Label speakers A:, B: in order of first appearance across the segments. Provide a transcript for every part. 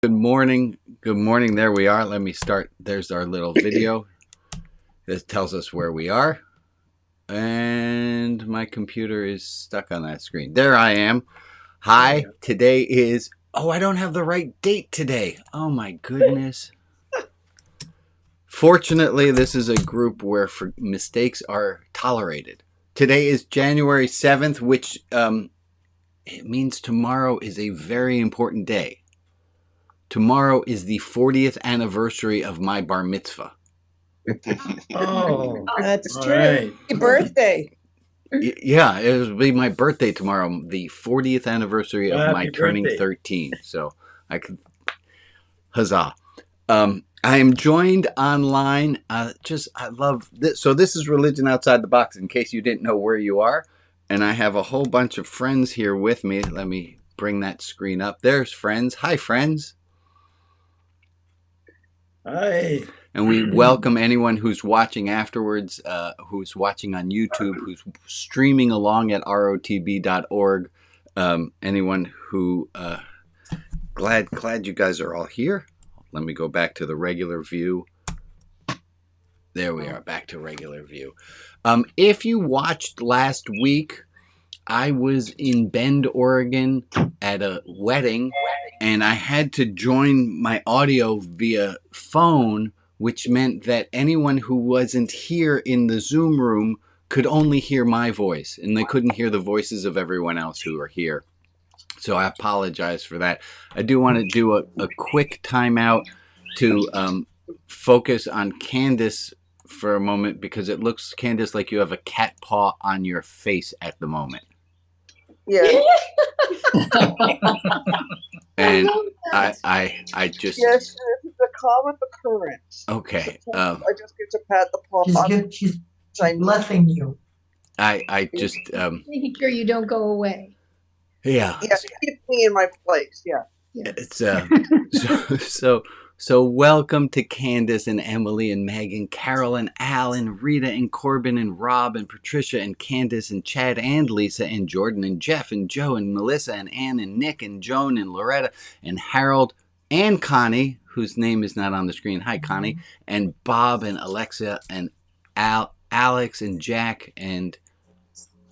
A: Good morning. Good morning. There we are. Let me start. There's our little video. This tells us where we are. And my computer is stuck on that screen. There I am. Hi. Today is... Oh, I don't have the right date today. Oh, my goodness. Fortunately, this is a group where mistakes are tolerated. Today is January 7th, which it means tomorrow is a very important day. Tomorrow is the 40th anniversary of my bar mitzvah.
B: Oh,
C: That's
B: all
C: true.
B: right.
C: Happy birthday.
A: Yeah, it will be my birthday tomorrow, the 40th anniversary of
B: Happy
A: my turning
B: birthday.
A: 13. So I could, huzzah. I am joined online. I love this. So this is Religion Outside the Box, in case you didn't know where you are. And I have a whole bunch of friends here with me. Let me bring that screen up. There's friends. Hi, friends.
B: Hi.
A: And we welcome anyone who's watching afterwards, who's watching on YouTube, who's streaming along at rotb.org. Anyone who, glad you guys are all here. Let me go back to the regular view. There we are, back to regular view. If you watched last week, I was in Bend, Oregon at a wedding, and I had to join my audio via phone, which meant that anyone who wasn't here in the Zoom room could only hear my voice, and they couldn't hear the voices of everyone else who are here. So I apologize for that. I do want to do a quick timeout to focus on Candace for a moment, because it looks, Candace, like you have a cat paw on your face at the moment.
C: Yeah.
A: And I just...
C: Yes, this is a common occurrence.
A: Okay.
C: I just get to pat the paw.
D: She's blessing you.
A: I just
E: Making sure you don't go away.
A: yeah.
C: Yeah, keep me in my place. Yeah.
A: It's so welcome to Candace and Emily and Megan, Carol and Al and Rita and Corbin and Rob and Patricia and Candace and Chad and Lisa and Jordan and Jeff and Joe and Melissa and Ann and Nick and Joan and Loretta and Harold and Connie, whose name is not on the screen. Hi, Connie. And Bob and Alexa and Alex and Jack. And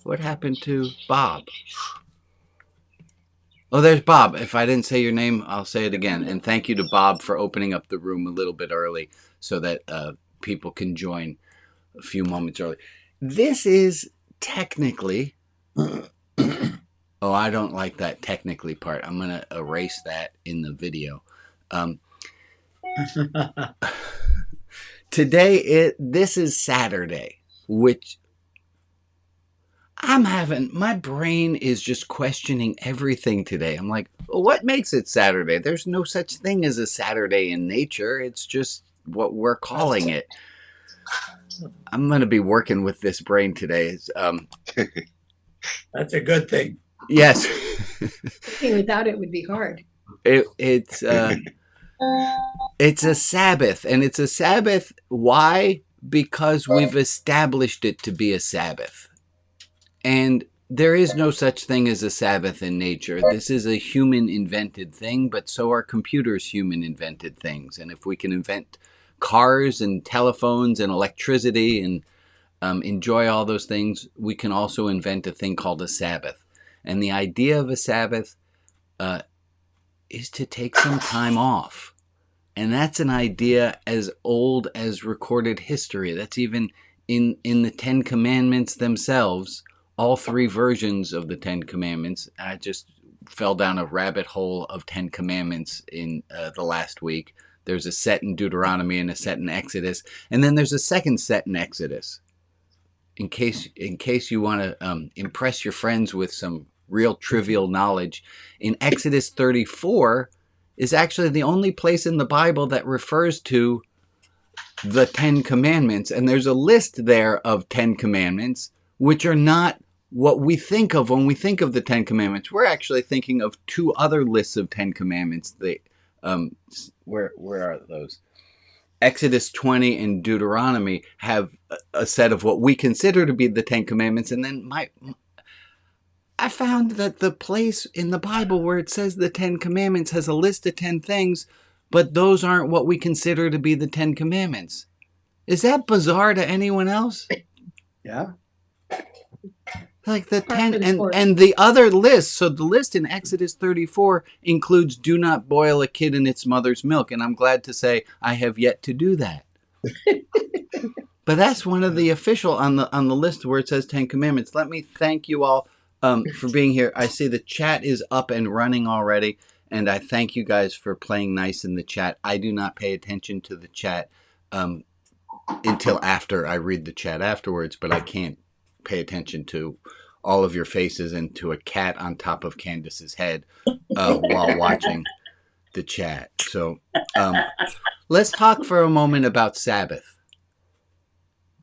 A: what happened to Bob? Oh, there's Bob. If I didn't say your name, I'll say it again. And thank you to Bob for opening up the room a little bit early so that people can join a few moments early. This is technically... Oh, I don't like that technically part. I'm going to erase that in the video. Today, this is Saturday, which... my brain is just questioning everything today. I'm like, well, what makes it Saturday? There's no such thing as a Saturday in nature. It's just what we're calling it. I'm going to be working with this brain today.
B: That's a good thing.
A: Yes.
E: Without it would be hard.
A: It's a Sabbath, and it's a Sabbath. Why? Because we've established it to be a Sabbath. And there is no such thing as a Sabbath in nature. This is a human-invented thing, but so are computers human-invented things. And if we can invent cars and telephones and electricity and enjoy all those things, we can also invent a thing called a Sabbath. And the idea of a Sabbath is to take some time off. And that's an idea as old as recorded history. That's even in the Ten Commandments themselves. All three versions of the Ten Commandments. I just fell down a rabbit hole of Ten Commandments in the last week. There's a set in Deuteronomy and a set in Exodus. And then there's a second set in Exodus. In case you want to impress your friends with some real trivial knowledge, in Exodus 34 is actually the only place in the Bible that refers to the Ten Commandments. And there's a list there of Ten Commandments, which are not what we think of when we think of the Ten Commandments. We're actually thinking of two other lists of Ten Commandments. Where are those? Exodus 20 and Deuteronomy have a set of what we consider to be the Ten Commandments, and then I found that the place in the Bible where it says the 10 Commandments has a list of 10 things, but those aren't what we consider to be the 10 Commandments. Is that bizarre to anyone else?
B: Yeah.
A: Like the
E: Par
A: 10
E: for the course.
A: and the other list. So the list in Exodus 34 includes do not boil a kid in its mother's milk. And I'm glad to say I have yet to do that. But that's one of the official on the list where it says 10 Commandments. Let me thank you all for being here. I see the chat is up and running already. And I thank you guys for playing nice in the chat. I do not pay attention to the chat until after I read the chat afterwards. But I can't pay attention to all of your faces and to a cat on top of Candace's head while watching the chat. So let's talk for a moment about Sabbath.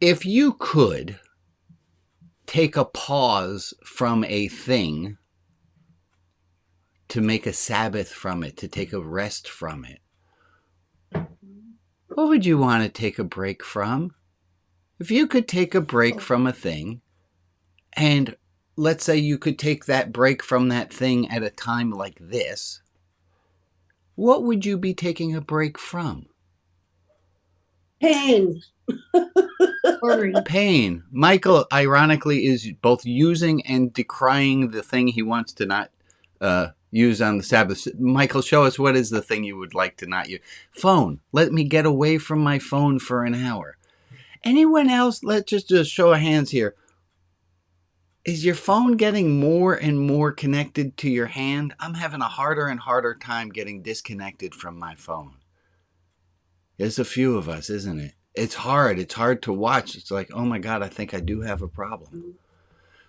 A: If you could take a pause from a thing to make a Sabbath from it, to take a rest from it, what would you want to take a break from? If you could take a break from a thing, and let's say you could take that break from that thing at a time like this, what would you be taking a break from?
F: Pain.
E: Worry.
A: Pain. Michael, ironically, is both using and decrying the thing he wants to not use on the Sabbath. Michael, show us what is the thing you would like to not use. Phone. Let me get away from my phone for an hour. Anyone else? Let's just do a show of hands here. Is your phone getting more and more connected to your hand? I'm having a harder and harder time getting disconnected from my phone. There's a few of us, isn't it? It's hard. It's hard to watch. It's like, oh my God, I think I do have a problem.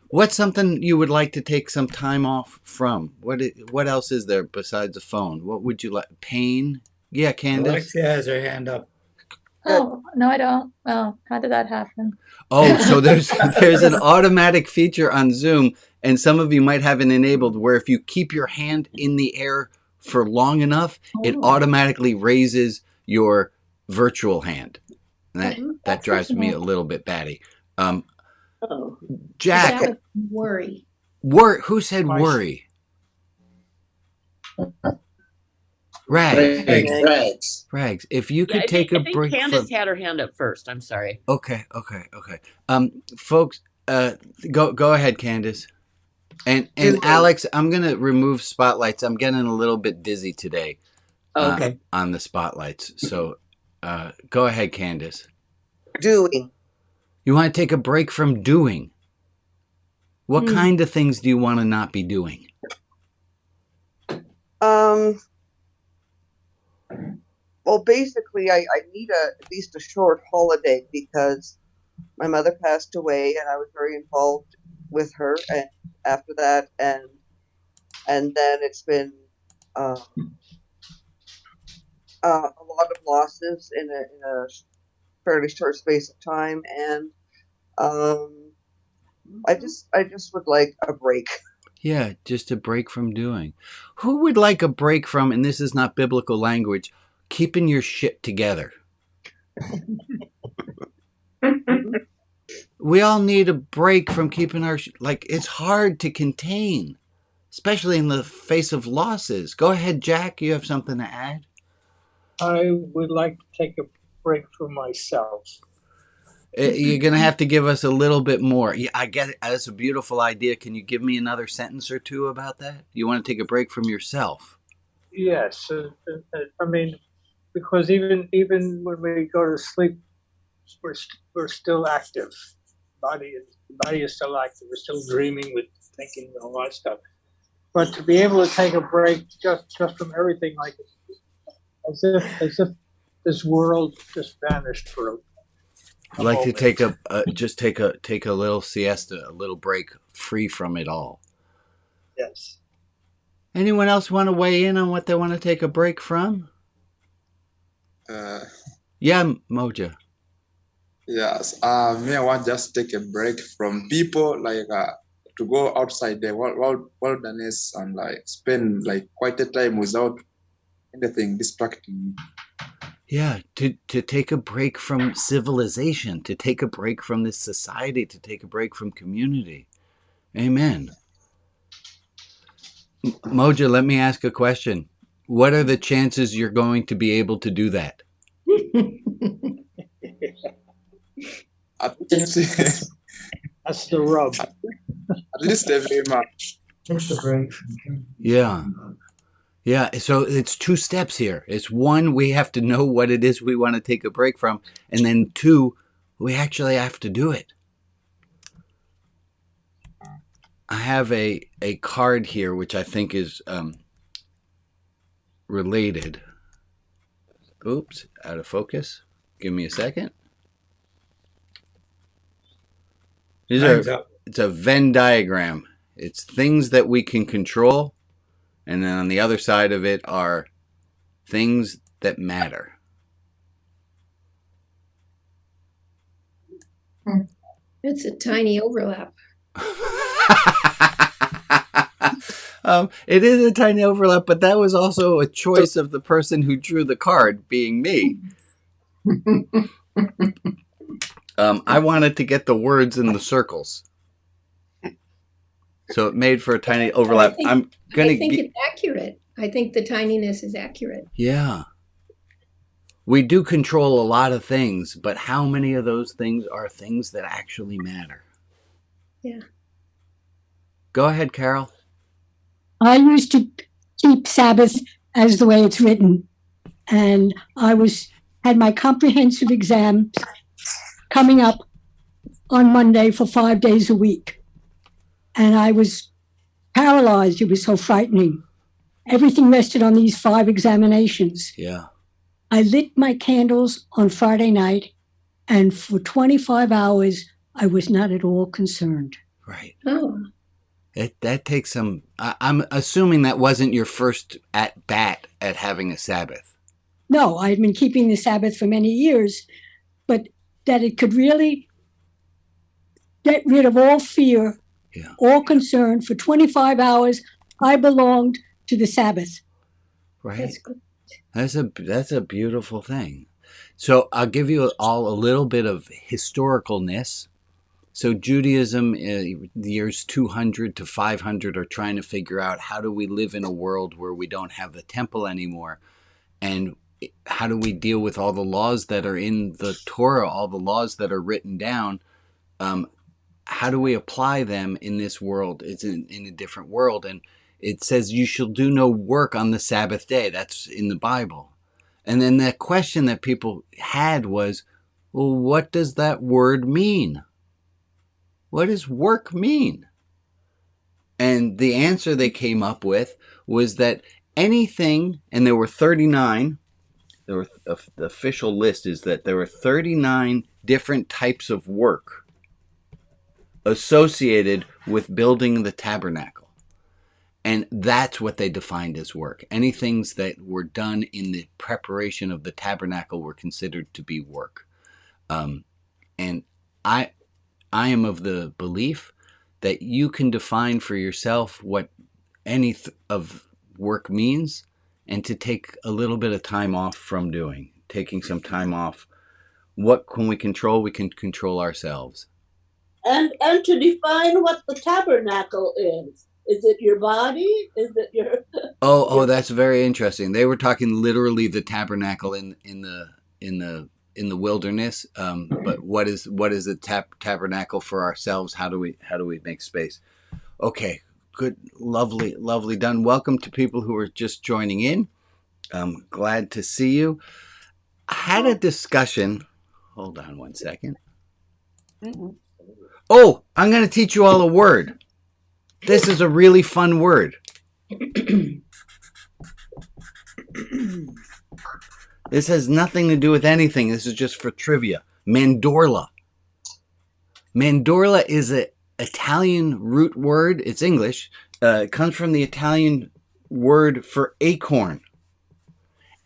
A: What's something you would like to take some time off from? What else is there besides a phone? What would you like? Pain? Yeah, Candace?
B: Alexia has her hand up.
G: Oh, no, I don't. Well, how did that happen?
A: Oh, so there's an automatic feature on Zoom, and some of you might have it enabled where if you keep your hand in the air for long enough, it automatically raises your virtual hand. And that drives me a little bit batty. Jack,
E: That would worry.
A: who said worry? Rags. If you could take a break.
H: Candace had her hand up first. I'm sorry.
A: Okay. Folks, go ahead, Candace. And Alex, I'm gonna remove spotlights. I'm getting a little bit dizzy today.
H: Okay.
A: On the spotlights. So go ahead, Candace.
C: Doing.
A: You want to take a break from doing? What kind of things do you want to not be doing?
C: Well, basically, I need at least a short holiday because my mother passed away, and I was very involved with her. And after that, and then it's been a lot of losses in a fairly short space of time, and I just would like a break.
A: Yeah, just a break from doing. Who would like a break from, and this is not biblical language, keeping your shit together? We all need a break from keeping our it's hard to contain, especially in the face of losses. Go ahead, Jack. You have something to add?
I: I would like to take a break from myself.
A: You're going to have to give us a little bit more. Yeah, I get it. That's a beautiful idea. Can you give me another sentence or two about that? You want to take a break from yourself?
I: Yes. I mean, because even when we go to sleep, we're still active. The body is still active. We're still dreaming, with thinking, and all that stuff. But to be able to take a break just from everything, like as if this world just vanished for a
A: I'd like to
I: moment.
A: take a little siesta, a little break, free from it all.
I: Yes.
A: Anyone else want to weigh in on what they want to take a break from? Yeah, Moja.
J: Yes. Me, I want just take a break from people, to go outside the wilderness and spend quite a time without anything distracting me.
A: Yeah, to take a break from civilization, to take a break from this society, to take a break from community. Amen. Moja, let me ask a question. What are the chances you're going to be able to do that?
J: At least,
I: That's the rub.
J: at least every month.
D: Takes a break.
A: Yeah. Yeah, so it's 2 steps here. It's 1, we have to know what it is we want to take a break from, and then 2, we actually have to do it. I have a card here which I think is related. Oops, out of focus. Give me a second.
B: Time's up.
A: It's a Venn diagram. It's things that we can control, and then on the other side of it are things that matter.
E: It's a tiny overlap.
A: It is a tiny overlap, but that was also a choice of the person who drew the card, being me. I wanted to get the words in the circles, so it made for a tiny overlap.
E: I think it's accurate. I think the tininess is accurate.
A: Yeah. We do control a lot of things, but how many of those things are things that actually matter?
E: Yeah.
A: Go ahead, Carol.
F: I used to keep Sabbath as the way it's written, and I had my comprehensive exams coming up on Monday for 5 days a week, and I was paralyzed. It was so frightening. Everything rested on these 5 examinations.
A: Yeah.
F: I lit my candles on Friday night, and for 25 hours, I was not at all concerned.
A: Right.
E: Oh.
A: That takes some. I'm assuming that wasn't your first at bat at having a Sabbath.
F: No, I had been keeping the Sabbath for many years, but that it could really get rid of all fear, all concern. For 25 hours, I belonged to the Sabbath.
A: Right.
E: That's good.
A: That's a beautiful thing. So I'll give you all a little bit of historicalness. So Judaism, the years 200 to 500 are trying to figure out how do we live in a world where we don't have the temple anymore, and how do we deal with all the laws that are in the Torah, all the laws that are written down. How do we apply them in this world? It's in a different world, and it says you shall do no work on the Sabbath day. That's in the Bible. And then the question that people had was, well, what does that word mean? What does work mean? And the answer they came up with was that anything, and there were 39, the official list is that there were 39 different types of work associated with building the tabernacle. And that's what they defined as work. Any things that were done in the preparation of the tabernacle were considered to be work. And I am of the belief that you can define for yourself what any of work means, and to take a little bit of time off from doing. Taking some time off. What can we control? We can control ourselves.
K: And to define what the tabernacle is. Is it your body? Is it your...
A: Oh, that's very interesting. They were talking literally the tabernacle in the wilderness. But what is the tabernacle for ourselves? How do we make space? Okay, good, lovely done. Welcome to people who are just joining in. I'm glad to see you. I had a discussion. Hold on one second. Oh, I'm going to teach you all a word. This is a really fun word. This has nothing to do with anything. This is just for trivia. Mandorla. Mandorla is an Italian root word. It's English. It comes from the Italian word for acorn.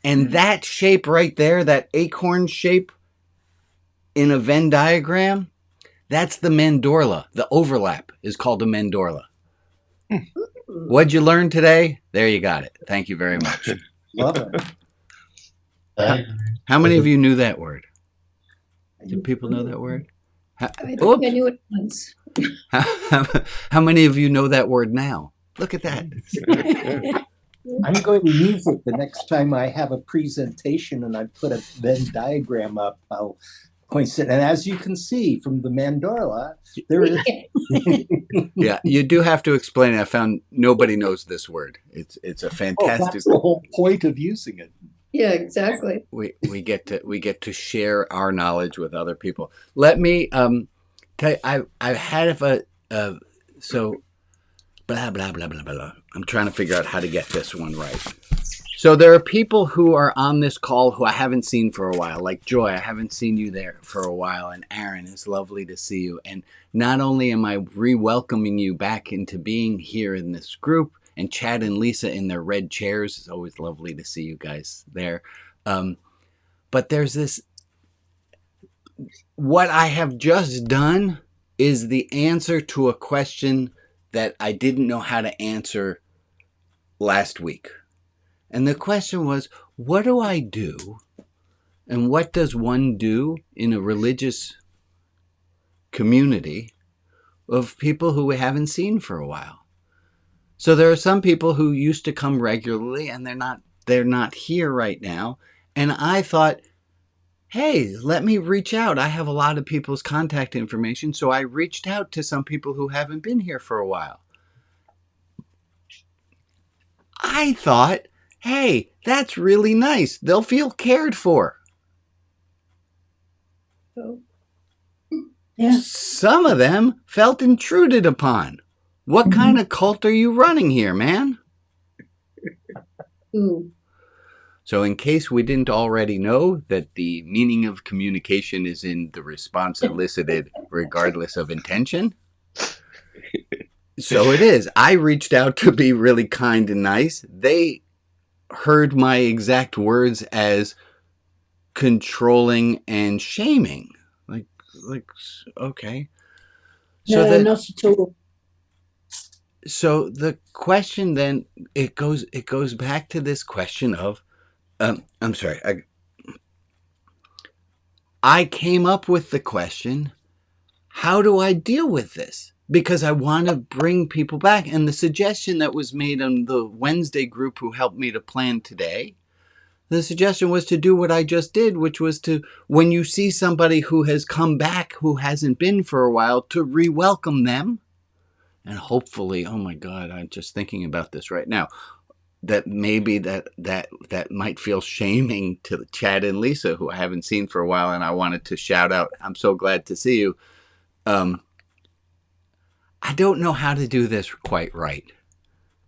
A: And that shape right there, that acorn shape in a Venn diagram, that's the mandorla. The overlap is called a mandorla. What'd you learn today? There you got it. Thank you very much.
B: Love it.
A: How many of you knew that word? Do people know that word?
E: I think I knew it once.
A: How many of you know that word now? Look at that.
B: I'm going to use it the next time I have a presentation and I put a Venn diagram up. I'll point it. And as you can see from the mandorla, there is.
A: Yeah, you do have to explain it. I found nobody knows this word. It's a fantastic.
B: That's the whole point of using it.
E: Yeah, exactly.
A: We get to share our knowledge with other people. Let me tell you, I had so blah blah blah blah blah. I'm trying to figure out how to get this one right. So there are people who are on this call who I haven't seen for a while, like Joy. I haven't seen you there for a while, and Aaron, it's lovely to see you. And not only am I re-welcoming you back into being here in this group, and Chad and Lisa in their red chairs. It's always lovely to see you guys there. But there's this. What I have just done is the answer to a question that I didn't know how to answer last week. And the question was, what do I do? And what does one do in a religious community of people who we haven't seen for a while? So there are some people who used to come regularly and they're not here right now. And I thought, hey, let me reach out. I have a lot of people's contact information. So I reached out to some people who haven't been here for a while. I thought, hey, that's really nice. They'll feel cared for.
F: Yeah.
A: Some of them felt intruded upon. What kind of cult are you running here, man?
E: Ooh.
A: So in case we didn't already know that the meaning of communication is in the response elicited regardless of intention. So it is. I reached out to be really kind and nice. They heard my exact words as controlling and shaming. Like okay. So the question then it goes back to this question of I'm sorry. I came up with the question, how do I deal with this? Because I want to bring people back. And the suggestion that was made on the Wednesday group who helped me to plan today, the suggestion was to do what I just did, which was to, when you see somebody who has come back, who hasn't been for a while, to re-welcome them. And hopefully, oh my God, I'm just thinking about this right now, that maybe that might feel shaming to Chad and Lisa, who I haven't seen for a while, and I wanted to shout out, I'm so glad to see you. I don't know how to do this quite right.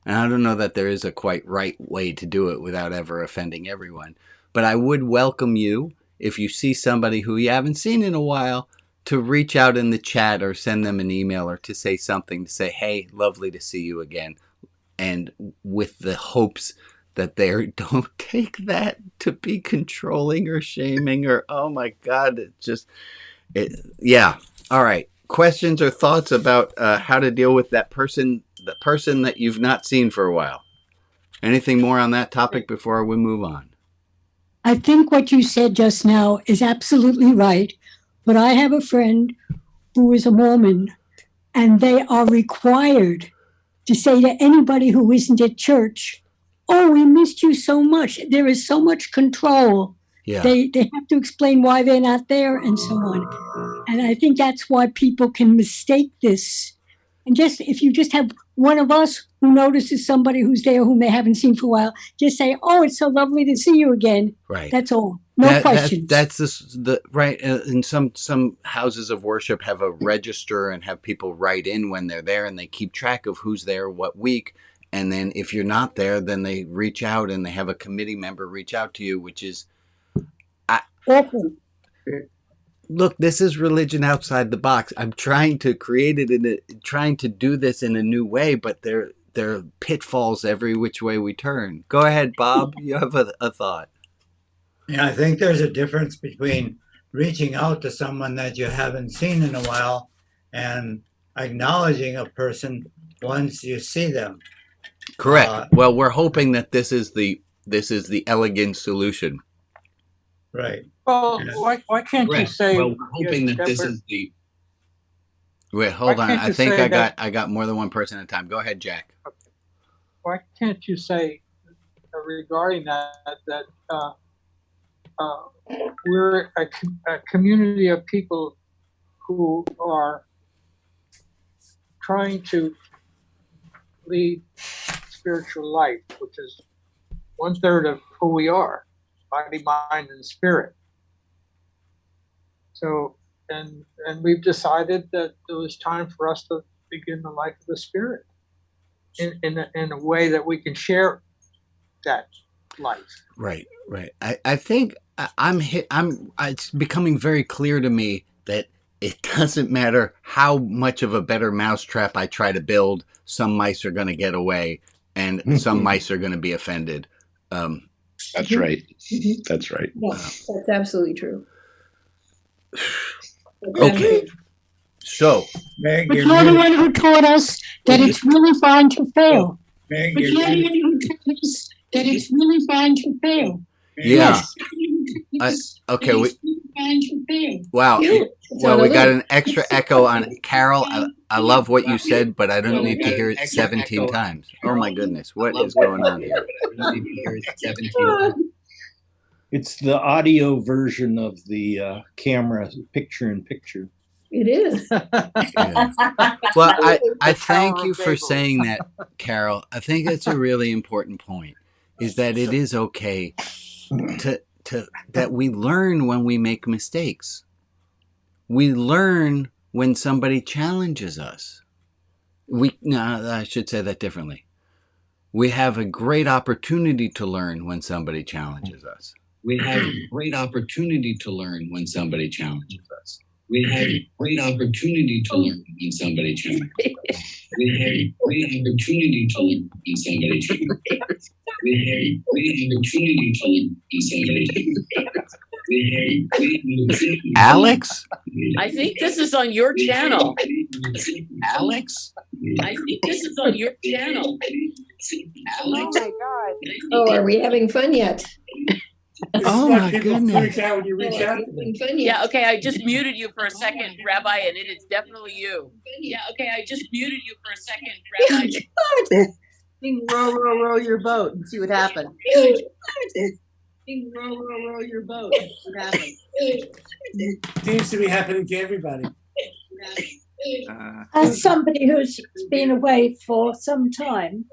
A: And I don't know that there is a quite right way to do it without ever offending everyone. But I would welcome you, if you see somebody who you haven't seen in a while, to reach out in the chat or send them an email or to say something, to say, hey, lovely to see you again. And with the hopes that they don't take that to be controlling or shaming or, oh my God, yeah. All right. Questions or thoughts about how to deal with the person that you've not seen for a while? Anything more on that topic before we move on?
F: I think what you said just now is absolutely right. But I have a friend who is a Mormon, and they are required to say to anybody who isn't at church, oh, we missed you so much. There is so much control. Yeah. They have to explain why they're not there and so on. And I think that's why people can mistake this. And just if you just have one of us who notices somebody who's there whom they haven't seen for a while, just say, oh, it's so lovely to see you again.
A: Right.
F: That's all. No questions.
A: That's the right. And some houses of worship have a register and have people write in when they're there, and they keep track of who's there what week. And then if you're not there, then they reach out and they have a committee member reach out to you, which is
F: awful.
A: Look, this is religion outside the box. I'm trying to create it trying to do this in a new way, but there are pitfalls every which way we turn. Go ahead, Bob. You have a thought.
L: Yeah, I think there's a difference between reaching out to someone that you haven't seen in a while and acknowledging a person once you see them.
A: Correct. Well, we're hoping that this is the elegant solution.
L: Right.
I: Well, why can't you say?
A: Well, we're hoping that this is the. Wait, hold on. I think I got more than one person at a time. Go ahead, Jack.
I: why can't you say regarding that we're a community of people who are trying to lead spiritual life, which is 1/3 of who we are, body, mind, and spirit. So, and we've decided that it was time for us to begin the life of the spirit in a way that we can share that life.
A: Right. I think it's becoming very clear to me that it doesn't matter how much of a better mousetrap I try to build, some mice are going to get away and some mice are going to be offended.
M: That's right. That's right.
E: Yes, that's absolutely true.
A: Okay. So,
F: But you're the one who taught us that it's really fine to fail. But you're the one who taught us that it's really fine to fail.
A: yeah.
F: Yes.
A: Okay.
F: It's really fine to fail.
A: Wow. Well, we got an extra echo on it. Carol, I love what you said, but I don't need to hear it 17 times. Oh my goodness. What is going on here?
B: It's the audio version of the camera picture-in-picture.
E: It is.
A: Yeah. Well, I thank you for saying that, Carol. I think that's a really important point, is that it is okay that we learn when we make mistakes. We learn when somebody challenges us. I should say that differently. We have a great opportunity to learn when somebody challenges us. We have a great opportunity to learn when somebody challenges us. We have a great opportunity to learn when somebody challenges us. We have a great opportunity to learn when somebody challenges us. We have a great opportunity to learn when somebody challenges us. Alex?
H: I think this is on your channel.
A: Alex?
H: I think this is on your channel.
C: Oh my God.
E: Oh, are we having fun yet?
A: Oh my goodness.
I: When you reach out to them.
H: Yeah, okay, I just muted you for a second, Rabbi, and it is definitely you. Yeah, okay, I just muted you for a second, Rabbi.
N: Sing row, row, row your boat and see what happens. Sing row, row, row your boat and see what happens.
I: Seems to be happening to everybody.
O: As somebody who's been away for some time,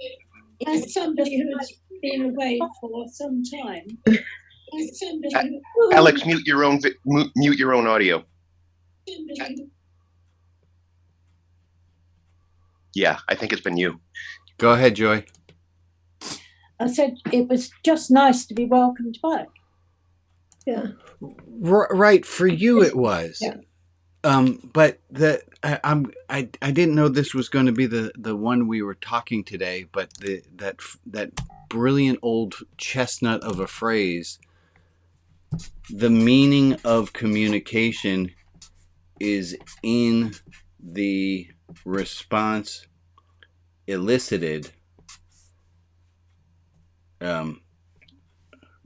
O: as somebody who's been away for some time, as somebody who,
M: Alex, mute your own audio. Yeah, I think it's been you.
A: Go ahead, Joy.
O: I said it was just nice to be welcomed back.
E: Yeah.
A: Right, for you it was.
E: Yeah.
A: But I didn't know this was going to be the one we were talking today. But that brilliant old chestnut of a phrase. The meaning of communication is in the response elicited,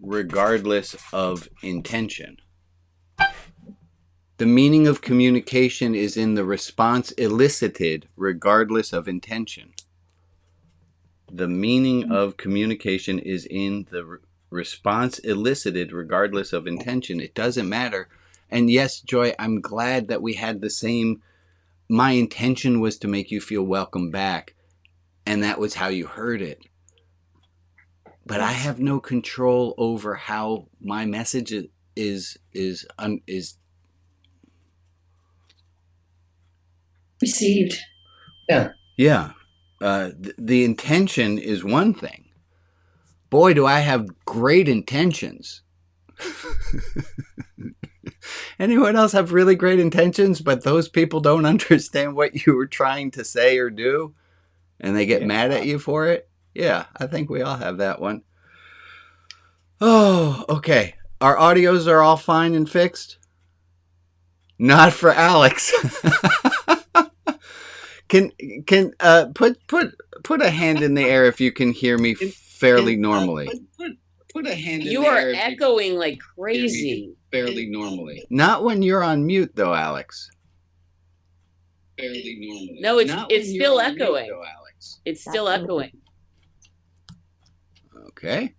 A: regardless of intention. The meaning of communication is in the response elicited, regardless of intention. The meaning of communication is in the response elicited, regardless of intention. It doesn't matter. And yes, Joy, I'm glad that we had the same. My intention was to make you feel welcome back, and that was how you heard it. But I have no control over how my message is
E: received.
B: Yeah.
A: Yeah. The intention is one thing. Boy, do I have great intentions. Anyone else have really great intentions, but those people don't understand what you were trying to say or do, and they get mad at you for it? Yeah, I think we all have that one. Oh, okay. Our audios are all fine and fixed? Not for Alex. Can put a hand in the air if you can hear me fairly normally. Put a hand in
H: You
A: the
H: are
A: air.
H: echoing like crazy.
A: Fairly normally. Not when you're on mute, though, Alex. Fairly normally.
H: No, it's
A: Not when
H: still
A: you're on mute,
H: echoing.
A: though, Alex.
H: It's still echoing.
A: Okay.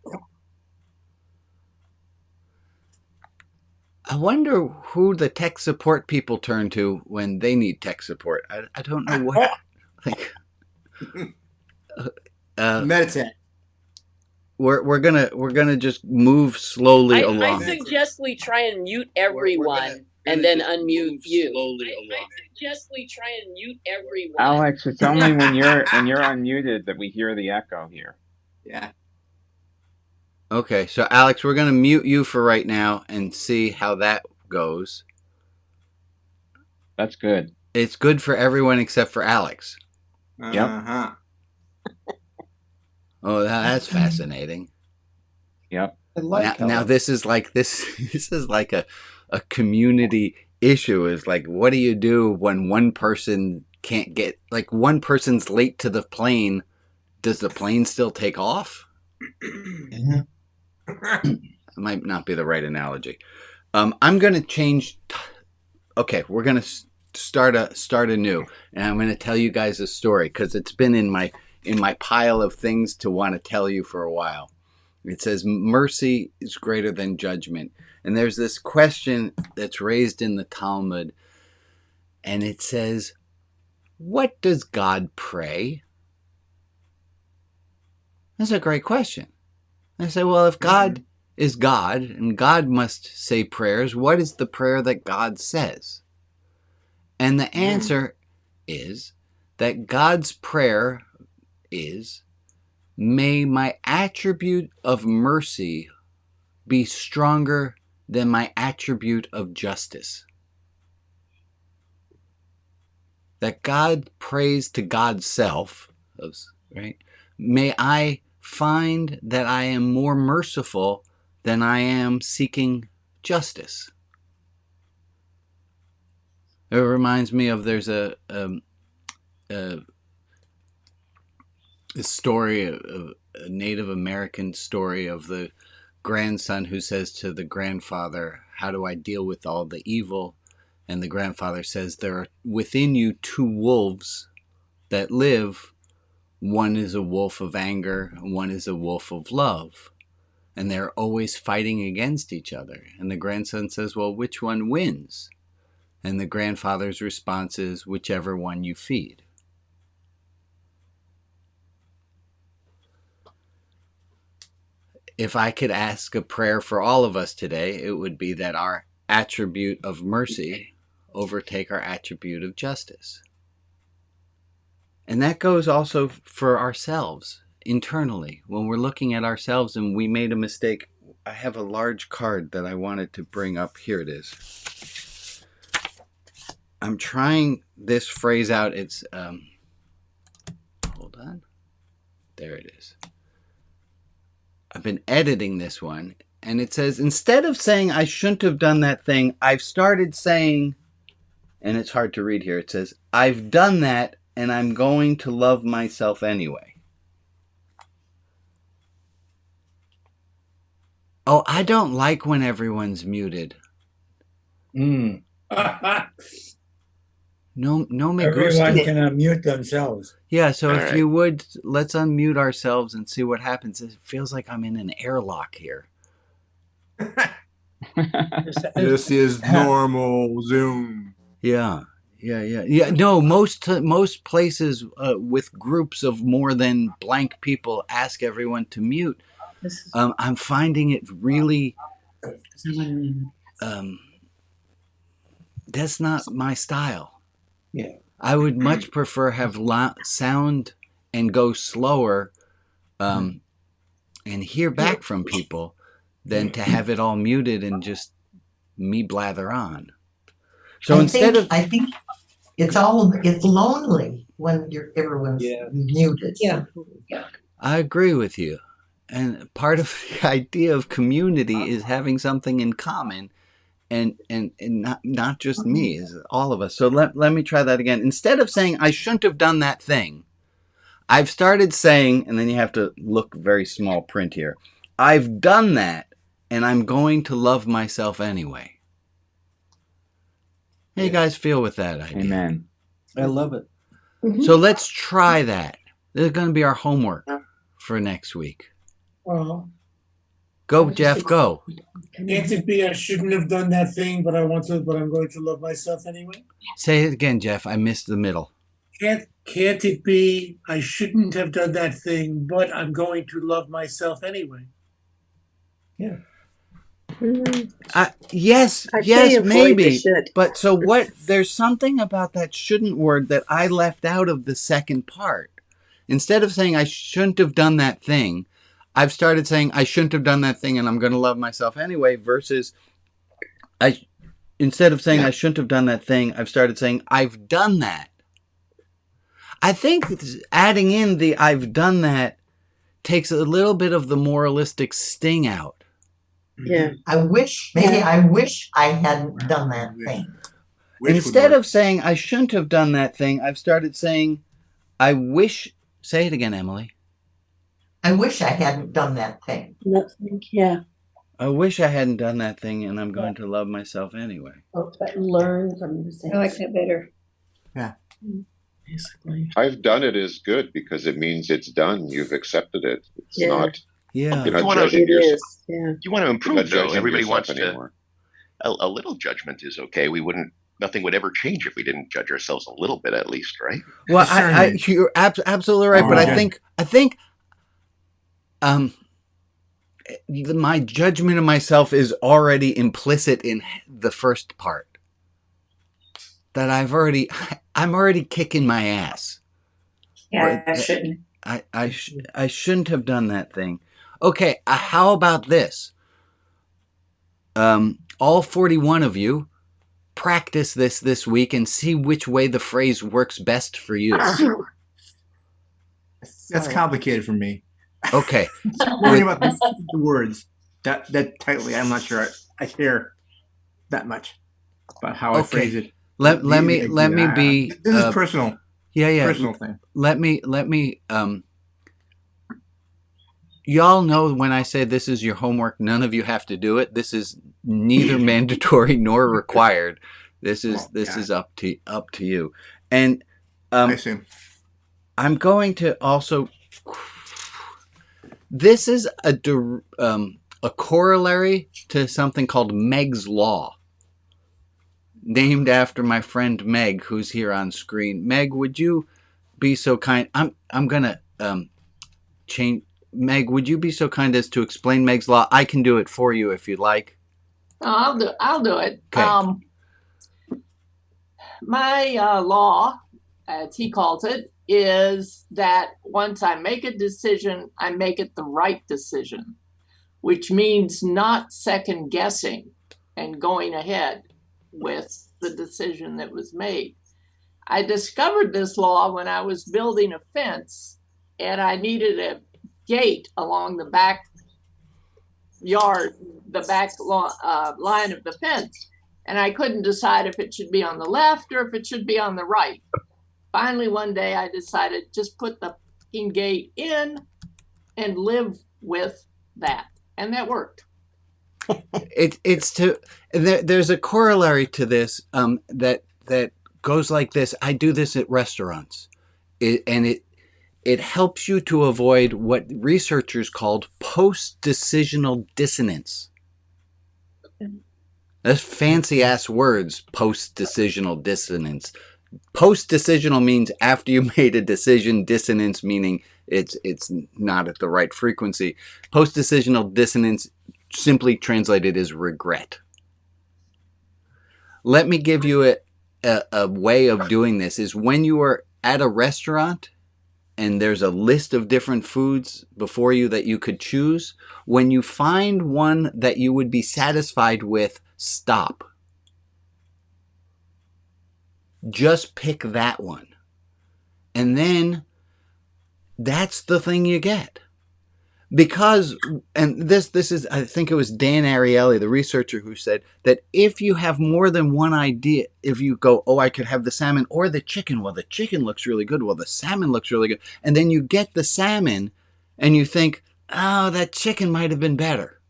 A: I wonder who the tech support people turn to when they need tech support. I don't know what. Like,
P: meditate.
A: We're gonna just move slowly
H: I
A: along.
H: suggest we try and mute everyone and then unmute you. I suggest we try and mute everyone.
Q: Alex, it's only when you're unmuted that we hear the echo here.
P: Yeah.
A: Okay, so Alex, we're gonna mute you for right now and see how that goes.
Q: That's good.
A: It's good for everyone except for Alex.
P: Uh-huh.
A: Oh, that's fascinating.
Q: Yep.
B: I like
A: Now this is like this is like a community issue. Is like, what do you do when one person can't get, like, one person's late to the plane? Does the plane still take off? It might not be the right analogy. I'm going to change. Okay, we're going to start anew, and I'm going to tell you guys a story because it's been in my pile of things to want to tell you for a while. It says mercy is greater than judgment, and there's this question that's raised in the Talmud, and it says, "What does God pray?" That's a great question. I say, well, if God is God and God must say prayers, what is the prayer that God says? And the answer is that God's prayer is, may my attribute of mercy be stronger than my attribute of justice. That God prays to God's self, right? May I find that I am more merciful than I am seeking justice. It reminds me of, there's a story, a Native American story of the grandson who says to the grandfather, how do I deal with all the evil? And the grandfather says, there are within you two wolves that live. One is a wolf of anger, and one is a wolf of love. And they're always fighting against each other. And the grandson says, well, which one wins? And the grandfather's response is, whichever one you feed. If I could ask a prayer for all of us today, it would be that our attribute of mercy overtake our attribute of justice. And that goes also for ourselves internally. When we're looking at ourselves and we made a mistake, I have a large card that I wanted to bring up. Here it is. I'm trying this phrase out. It's, hold on. There it is. I've been editing this one, and it says, instead of saying I shouldn't have done that thing, I've started saying, and it's hard to read here, it says, I've done that, and I'm going to love myself anyway. Oh, I don't like when everyone's muted. No me
L: Everyone
A: gusta.
L: can unmute themselves.
A: Yeah, so
L: All
A: if
L: right.
A: you would, let's unmute ourselves and see what happens. It feels like I'm in an airlock here.
P: This is normal Zoom.
A: Yeah. No, most places with groups of more than blank people ask everyone to mute. I'm finding it really. That's not my style.
B: Yeah.
A: I would much prefer have sound and go slower, and hear back from people than to have it all muted and just me blather on. So
D: I think it's lonely when everyone's muted.
E: Yeah.
A: I agree with you. And part of the idea of community is having something in common, and not just me, is all of us. So let me try that again. Instead of saying I shouldn't have done that thing, I've started saying, and then you have to look very small print here, I've done that, and I'm going to love myself anyway. How you guys feel with that idea?
Q: Amen.
B: I love it.
A: So let's try that. This is going to be our homework for next week. Go, Jeff, go.
R: Can't it be I shouldn't have done that thing, but I'm going to love myself anyway?
A: Say it again, Jeff. I missed the middle.
R: Can't it be I shouldn't have done that thing, but I'm going to love myself anyway?
B: Yeah.
A: Yes,
C: I
A: yes,
C: say avoid the
A: maybe.
C: should.
A: But so what? There's something about that shouldn't word that I left out of the second part. Instead of saying I shouldn't have done that thing, I've started saying I shouldn't have done that thing and I'm going to love myself anyway, versus instead of saying I shouldn't have done that thing, I've started saying I've done that. I think adding in the I've done that takes a little bit of the moralistic sting out.
C: Yeah.
D: I wish I hadn't done that thing.
A: Instead of saying I shouldn't have done that thing, I've started saying I wish. Say it again, Emily.
D: I wish I hadn't done that thing.
K: Yeah.
A: I wish I hadn't done that thing, and I'm going to love myself anyway.
K: But learn from the mistakes.
E: I like that better.
P: Yeah.
K: Basically.
S: I've done it is good because it means it's done. You've accepted it. It's not.
A: Yeah.
S: You're
M: You
S: not
M: wanna-
S: judging yourself.
M: You want to improve, though.
S: judging
M: Everybody
S: yourself
M: wants to.
S: anymore.
M: A little judgment is okay. Nothing would ever change if we didn't judge ourselves a little bit, at least, right?
A: Well, you're absolutely right, but I think, my judgment of myself is already implicit in the first part. That I'm already kicking my ass.
G: Yeah, I shouldn't.
A: I shouldn't have done that thing. Okay, how about this? All 41 of you practice this week and see which way the phrase works best for you.
P: That's complicated for me.
A: Okay.
P: Worrying about the words that tightly, I'm not sure I care that much about how I phrase it.
A: Let me be.
P: This is personal.
A: Yeah.
P: Personal thing.
A: Let me. Y'all know when I say this is your homework, none of you have to do it. This is neither mandatory nor required. This is up to you. And
P: I assume.
A: I'm going to also. This is a corollary to something called Meg's Law, named after my friend Meg, who's here on screen. Meg, would you be so kind? I'm gonna change. Meg, would you be so kind as to explain Meg's Law? I can do it for you if you'd like.
T: I'll do it.
A: Okay.
T: My law, as he calls it, is that once I make a decision, I make it the right decision, which means not second guessing and going ahead with the decision that was made. I discovered this law when I was building a fence and I needed a gate along the back yard, the back line of the fence. And I couldn't decide if it should be on the left or if it should be on the right. Finally, one day I decided just put the gate in and live with that. And that worked.
A: There's a corollary to this that goes like this. I do this at restaurants, it helps you to avoid what researchers called post-decisional dissonance. That's fancy ass words, post-decisional dissonance. Post-decisional means after you made a decision, dissonance meaning it's not at the right frequency. Post-decisional dissonance simply translated is regret. Let me give you a way of doing this is when you are at a restaurant and there's a list of different foods before you that you could choose, when you find one that you would be satisfied with, stop. Just pick that one. And then that's the thing you get. Because, and this is, I think it was Dan Ariely, the researcher, who said that if you have more than one idea, if you go, oh, I could have the salmon or the chicken. Well, the chicken looks really good. Well, the salmon looks really good. And then you get the salmon and you think, oh, that chicken might have been better.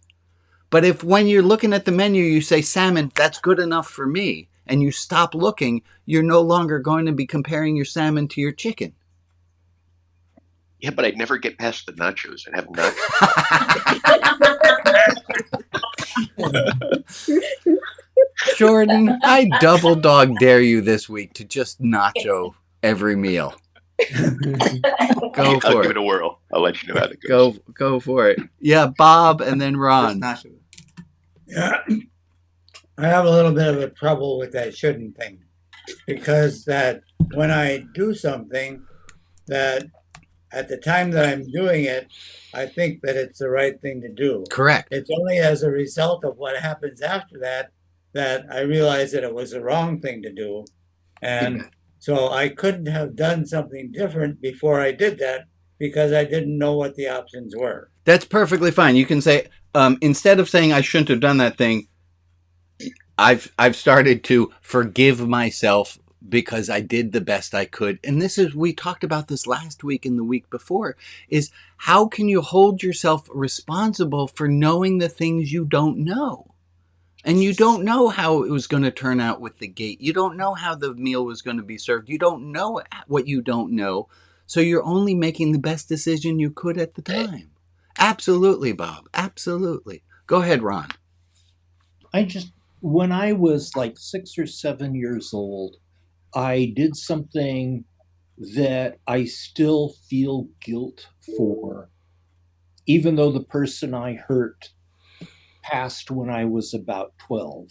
A: But if when you're looking at the menu, you say salmon, that's good enough for me, and you stop looking, you're no longer going to be comparing your salmon to your chicken.
M: Yeah, but I'd never get past the nachos. I'd have nachos.
A: Jordan, I double dog dare you this week to just nacho every meal. Go for
M: I'll
A: it.
M: give it a whirl. I'll let you know how it goes.
A: Go for it. Yeah, Bob, and then Ron.
L: Yeah, I have a little bit of a trouble with that shouldn't thing, because that when I do something, that at the time that I'm doing it, I think that it's the right thing to do.
A: Correct.
L: It's only as a result of what happens after that that I realize that it was the wrong thing to do. And so I couldn't have done something different before I did that because I didn't know what the options were.
A: That's perfectly fine. You can say, instead of saying I shouldn't have done that thing, I've started to forgive myself because I did the best I could. And this is, we talked about this last week and the week before, is how can you hold yourself responsible for knowing the things you don't know? And you don't know how it was going to turn out with the gate. You don't know how the meal was going to be served. You don't know what you don't know. So you're only making the best decision you could at the time. Absolutely, Bob. Absolutely. Go ahead, Ron.
B: When I was like 6 or 7 years old, I did something that I still feel guilt for, even though the person I hurt passed when I was about 12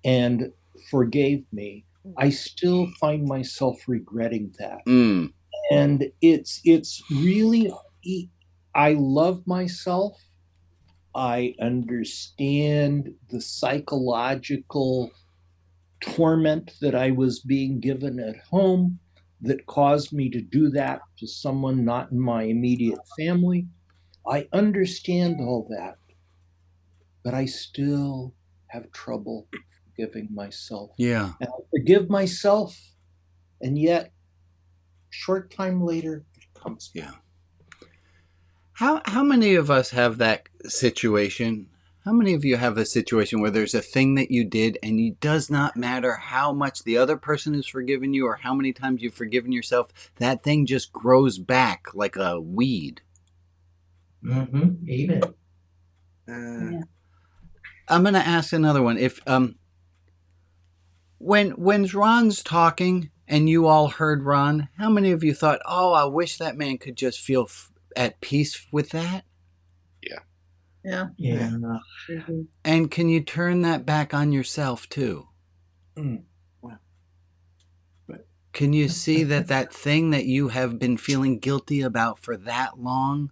B: and forgave me. I still find myself regretting that. And it's really, I love myself. I understand the psychological torment that I was being given at home that caused me to do that to someone not in my immediate family. I understand all that, but I still have trouble forgiving myself.
A: Yeah.
B: And I forgive myself, and yet, short time later, it comes back.
A: Yeah. How many of us have that situation? How many of you have a situation where there's a thing that you did and it does not matter how much the other person has forgiven you or how many times you've forgiven yourself, that thing just grows back like a weed?
D: Even.
A: I'm going to ask another one. If when Ron's talking and you all heard Ron, how many of you thought, "Oh, I wish that man could just feel at peace with that"?
N: Yeah.
A: And can you turn that back on yourself too? Can you see that thing that you have been feeling guilty about for that long,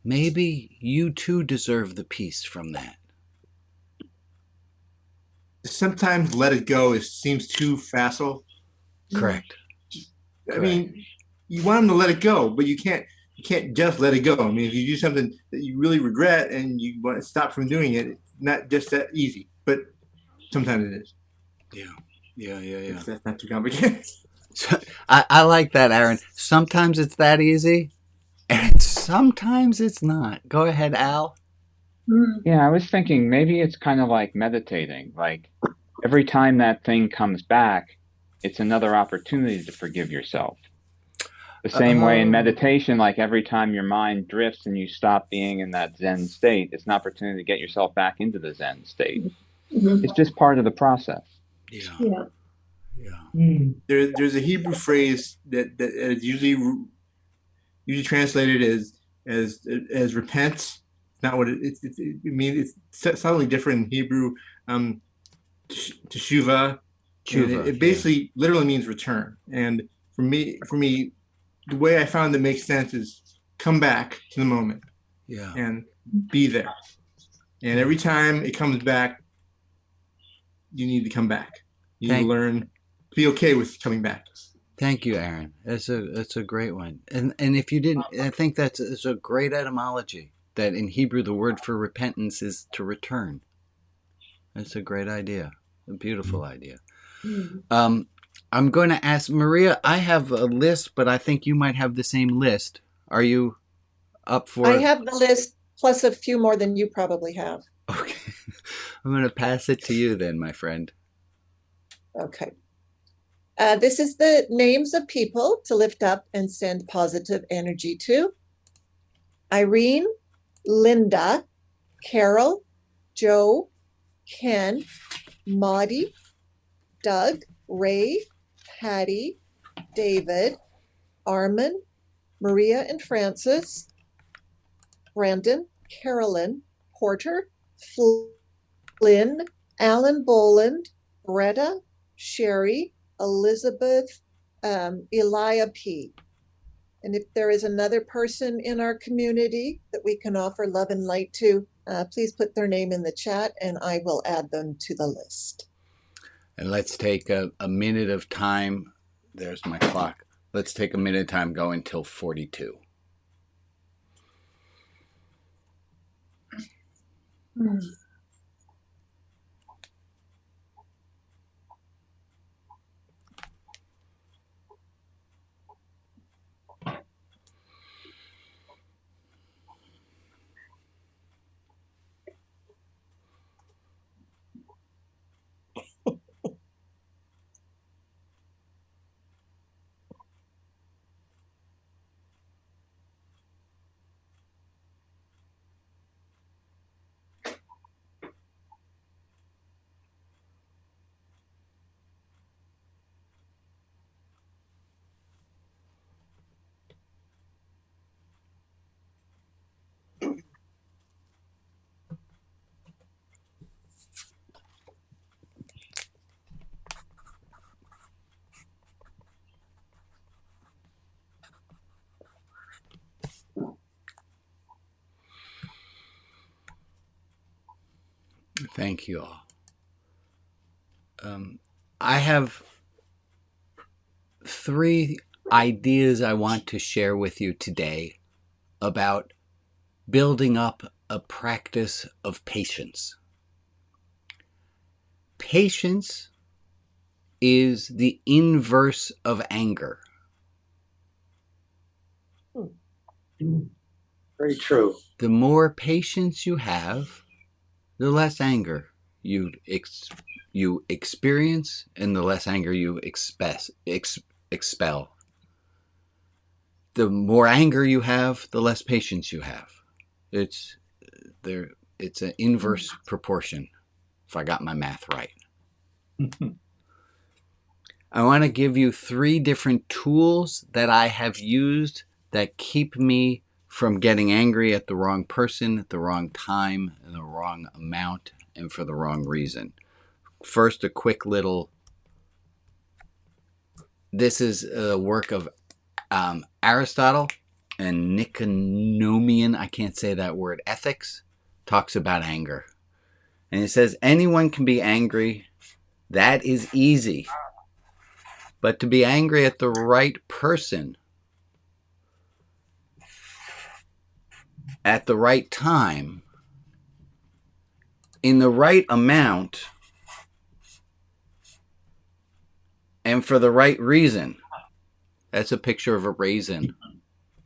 A: maybe you too deserve the peace from that?
P: Sometimes let it go seems too facile.
A: Correct.
P: I mean, you want them to let it go, but you can't just let it go. I mean, if you do something that you really regret and you want to stop from doing it, it's not just that easy. But sometimes it is.
A: Yeah.
P: That's not too complicated.
A: So, I like that, Aaron. Sometimes it's that easy, and sometimes it's not. Go ahead, Al.
Q: Yeah, I was thinking maybe it's kind of like meditating. Like every time that thing comes back, it's another opportunity to forgive yourself. The same way in meditation, like every time your mind drifts and you stop being in that Zen state, it's an opportunity to get yourself back into the Zen state. It's just part of the process.
N: Yeah.
P: There's a Hebrew phrase that is usually translated as repent. It's not what it means. It's slightly different in Hebrew. Teshuvah. It basically literally means return. And for me, the way I found that makes sense is come back to the moment.
A: Yeah.
P: And be there. And every time it comes back, you need to come back. You need to learn to be okay with coming back.
A: Thank you, Aaron. That's a great one. And if you didn't, I think it's a great etymology. That in Hebrew the word for repentance is to return. That's a great idea. A beautiful idea. I'm going to ask Maria. I have a list, but I think you might have the same list. Are you up for
U: I have the list plus a few more than you probably have.
A: Okay. I'm going to pass it to you then, my friend.
U: Okay. This is the names of people to lift up and send positive energy to. Irene, Linda, Carol, Joe, Ken, Maudie, Doug, Ray, Patty, David, Armin, Maria and Francis, Brandon, Carolyn, Porter, Flynn, Alan Boland, Greta, Sherry, Elizabeth, Elia P. And if there is another person in our community that we can offer love and light to, please put their name in the chat and I will add them to the list.
A: And let's take a minute of time. There's my clock. Let's take a minute of time going until 42. Thank you all. I have 3 ideas I want to share with you today about building up a practice of patience. Patience is the inverse of anger.
B: Very true.
A: The more patience you have, the less anger you experience, and the less anger you expel. The more anger you have, the less patience you have. It's an inverse proportion, if I got my math right. I want to give you 3 different tools that I have used that keep me from getting angry at the wrong person, at the wrong time, in the wrong amount, and for the wrong reason. First, a quick little... This is a work of Aristotle and Niconomian, I can't say that word, ethics, talks about anger. And it says, anyone can be angry. That is easy. But to be angry at the right person, at the right time, in the right amount, and for the right reason. That's a picture of a raisin.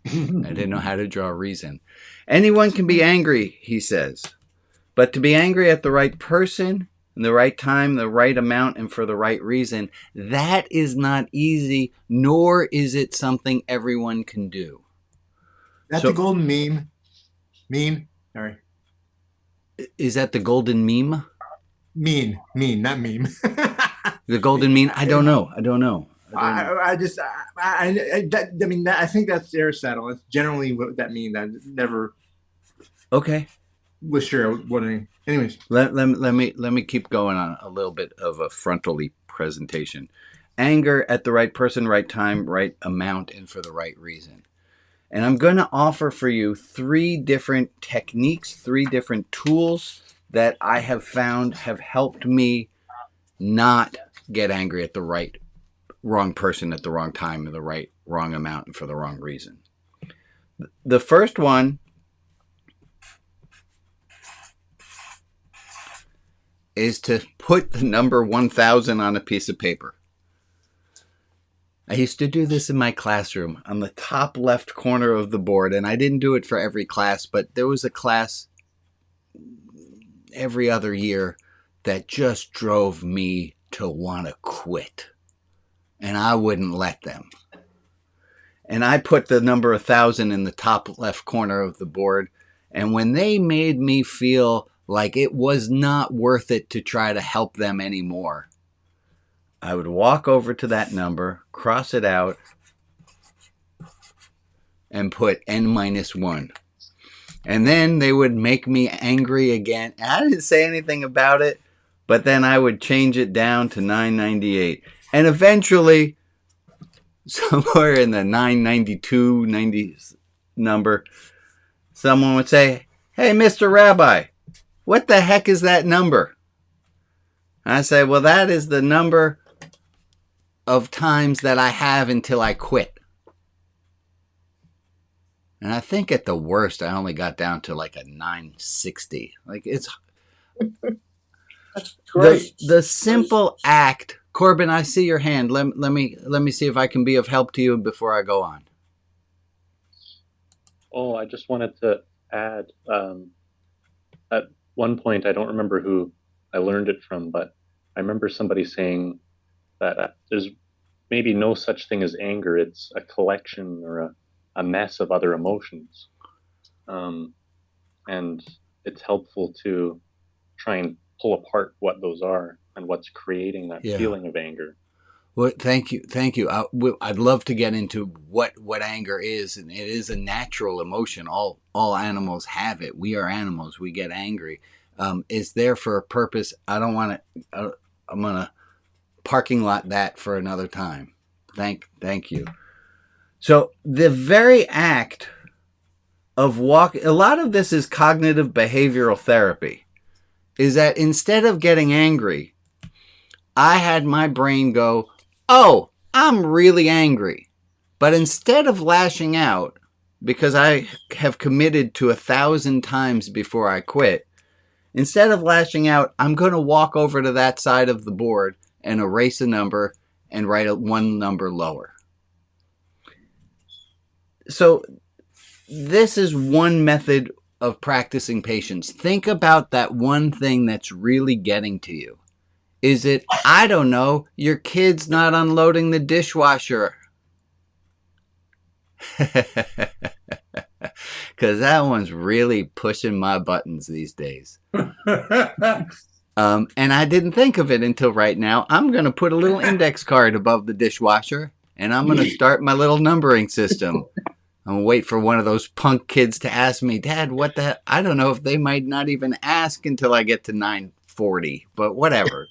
A: I didn't know how to draw a reason. Anyone can be angry, he says. But to be angry at the right person, in the right time, the right amount, and for the right reason, that is not easy, nor is it something everyone can do.
P: That's the golden meme. Sorry.
A: Is that the golden meme?
P: Mean, not meme.
A: The golden mean? I don't know.
P: I think that's Aristotle. It's generally what that means. I never.
A: Okay.
P: Was sure. Wondering. Anyways,
A: let me keep going on a little bit of a frontally presentation. Anger at the right person, right time, right amount, and for the right reason. And I'm going to offer for you 3 different techniques, 3 different tools that I have found have helped me not get angry at the wrong person at the wrong time, and the wrong amount, and for the wrong reason. The first one is to put the number 1000 on a piece of paper. I used to do this in my classroom on the top left corner of the board, and I didn't do it for every class, but there was a class every other year that just drove me to want to quit. and I wouldn't let them. And I put the number 1,000 in the top left corner of the board. And when they made me feel like it was not worth it to try to help them anymore, I would walk over to that number, cross it out, and put N-1. And then they would make me angry again. And I didn't say anything about it, but then I would change it down to 998. And eventually, somewhere in the 992, 90 number, someone would say, "Hey, Mr. Rabbi, what the heck is that number?" And I say, "Well, that is the number of times that I have until I quit." And I think at the worst, I only got down to like a 960. Like it's the simple act. Corbin, I see your hand. Let me see if I can be of help to you before I go on.
J: Oh, I just wanted to add, at one point, I don't remember who I learned it from, but I remember somebody saying that there's maybe no such thing as anger. It's a collection or a mess of other emotions. And it's helpful to try and pull apart what those are and what's creating that feeling of anger.
A: Well, thank you. I'd love to get into what anger is, and it is a natural emotion. All animals have it. We are animals. We get angry. It's there for a purpose. I don't want to. I'm gonna parking lot that for another time. Thank you. So the very act of a lot of this is cognitive behavioral therapy, is that instead of getting angry, I had my brain go, "Oh, I'm really angry." But instead of lashing out, because I have committed to 1,000 times before I quit, instead of lashing out, I'm going to walk over to that side of the board and erase a number and write one number lower. So this is one method of practicing patience. Think about that one thing that's really getting to you. Is it, I don't know, your kid's not unloading the dishwasher? Because that one's really pushing my buttons these days. And I didn't think of it until right now. I'm going to put a little index card above the dishwasher, and I'm going to start my little numbering system. I'm going to wait for one of those punk kids to ask me, "Dad, what the..." I don't know if they might not even ask until I get to 940, but whatever.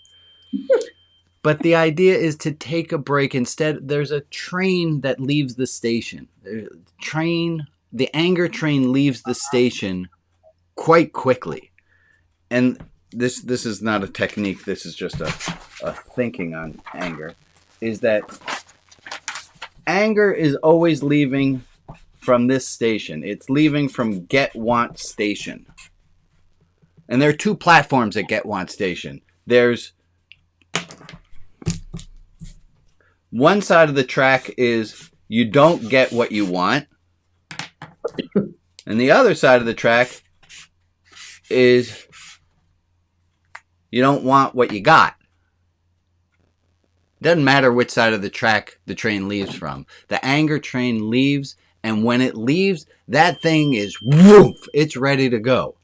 A: But the idea is to take a break. Instead, there's a train that leaves the station. The anger train leaves the station quite quickly. And this is not a technique. This is just a thinking on anger. Is that anger is always leaving from this station. It's leaving from Get Want Station. And there are two platforms at Get Want Station. There's one side of the track is you don't get what you want. And the other side of the track is you don't want what you got. Doesn't matter which side of the track the train leaves from. The anger train leaves, and when it leaves, that thing is woof, it's ready to go.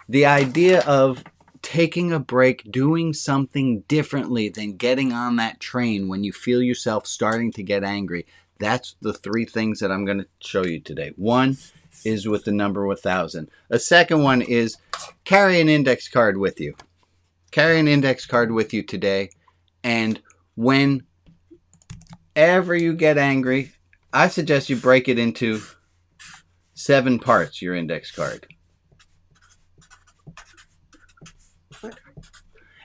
A: The idea of taking a break, doing something differently than getting on that train when you feel yourself starting to get angry, that's the three things that I'm going to show you today. One is with the number 1,000. A second one is carry an index card with you. Carry an index card with you today, and whenever you get angry, I suggest you break it into 7 parts, your index card.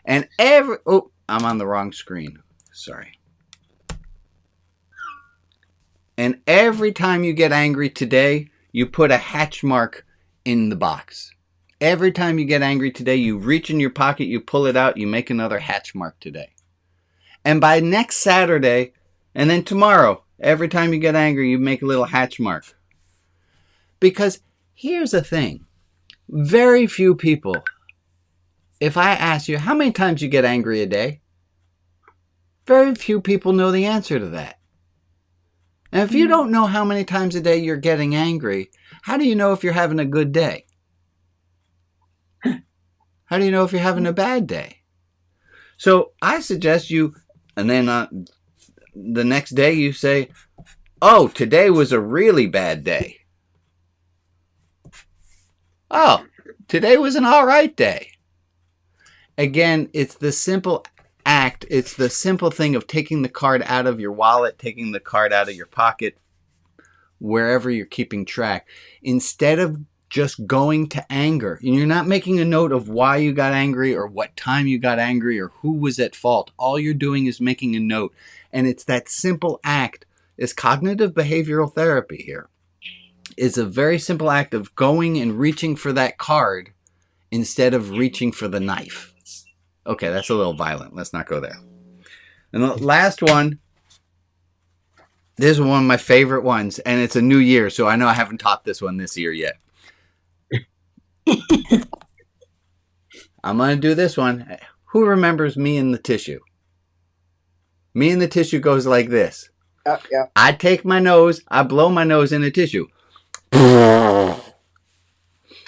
A: And I'm on the wrong screen. Sorry. And every time you get angry today, you put a hatch mark in the box. Every time you get angry today, you reach in your pocket, you pull it out, you make another hatch mark today. And by next Saturday, and then tomorrow, every time you get angry, you make a little hatch mark. Because here's the thing. Very few people, if I ask you, how many times you get angry a day? Very few people know the answer to that. And if you don't know how many times a day you're getting angry, how do you know if you're having a good day? How do you know if you're having a bad day? So I suggest you, and then the next day you say, oh, today was a really bad day. Oh, today was an all right day. Again, it's the simple act. It's the simple thing of taking the card out of your wallet, taking the card out of your pocket, wherever you're keeping track, instead of just going to anger. And you're not making a note of why you got angry or what time you got angry or who was at fault. All you're doing is making a note. And it's that simple act. It's cognitive behavioral therapy here. It's a very simple act of going and reaching for that card instead of reaching for the knife. Okay, that's a little violent. Let's not go there. And the last one, this is one of my favorite ones, and it's a new year, so I know I haven't taught this one this year yet. I'm going to do this one. Who remembers me in the tissue? Me in the tissue goes like this.
C: Yeah.
A: I take my nose, I blow my nose in a tissue. And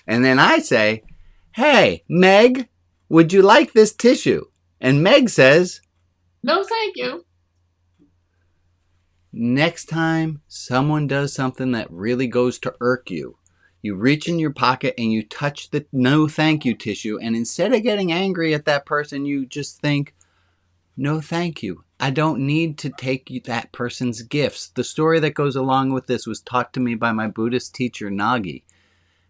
A: then I say, hey, Meg, would you like this tissue? And Meg says,
T: No, thank you.
A: next time someone does something that really goes to irk you, you reach in your pocket and you touch the no thank you tissue. And instead of getting angry at that person, you just think, no thank you. I don't need to take that person's gifts. The story that goes along with this was taught to me by my Buddhist teacher, Nagi.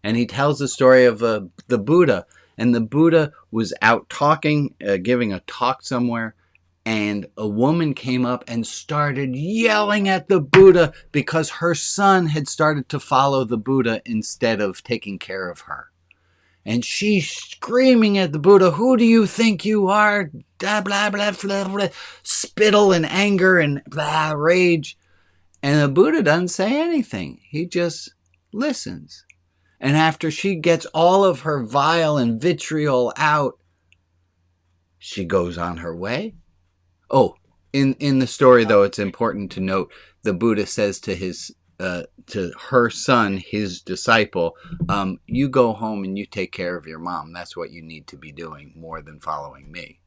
A: And he tells the story of the Buddha. And the Buddha was out talking, giving a talk somewhere. And a woman came up and started yelling at the Buddha because her son had started to follow the Buddha instead of taking care of her. And she's screaming at the Buddha, who do you think you are? Blah, blah, blah, blah, blah, spittle and anger and blah, rage. And the Buddha doesn't say anything. He just listens. And after she gets all of her vile and vitriol out, she goes on her way. Oh, in the story, though, it's important to note the Buddha says to his to her son, his disciple, you go home and you take care of your mom. That's what you need to be doing more than following me.